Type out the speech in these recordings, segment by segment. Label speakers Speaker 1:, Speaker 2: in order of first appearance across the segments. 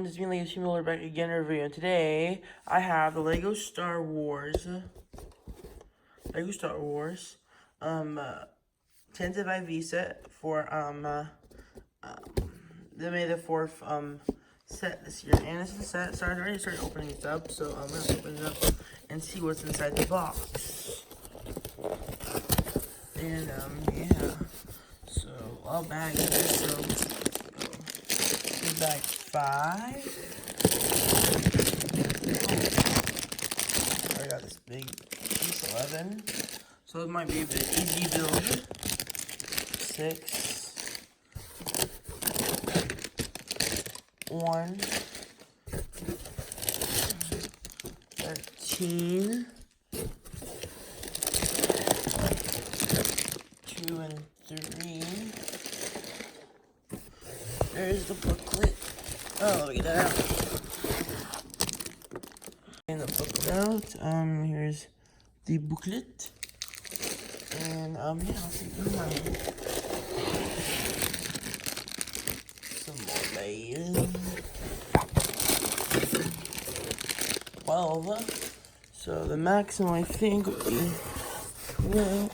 Speaker 1: everyone, this is me, Lego Simulator, back again in a video. Today, I have the Lego Star Wars, Tantive IV set for, the May the 4th, set this year. And this is the set, so I already started opening it up, so I'm gonna open it up and see what's inside the box. And, yeah. So, all bags here, so let's go. Here's bag 5. I got this big piece 11. So it might be a bit easy build. 6. 1. 13. 2 and 3. There's the booklet. Oh, let me get that out. And the booklet out. Here's the booklet. And, yeah, I'll take mine. Some more layers. 12. So the maximum, I think, would be 12.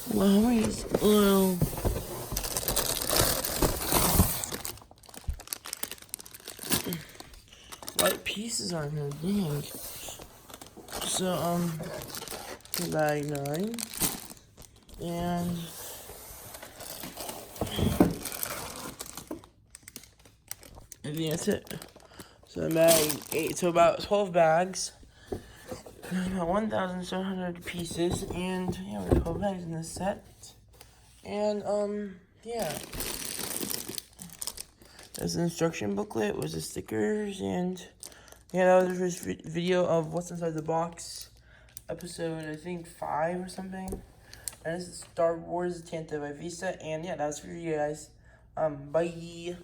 Speaker 1: Flowers. Well, white pieces on here, dang. So, bag 9. And I think that's it. So bag 8, so about 12 bags. About 1,700 pieces, and yeah, we have 12 bags in this set. And yeah. There's an instruction booklet with the stickers, and yeah, that was the first video of what's inside the box. Episode, I think, 5 or something. And this is Star Wars Tantive IV set, and yeah, that was for you guys. Bye.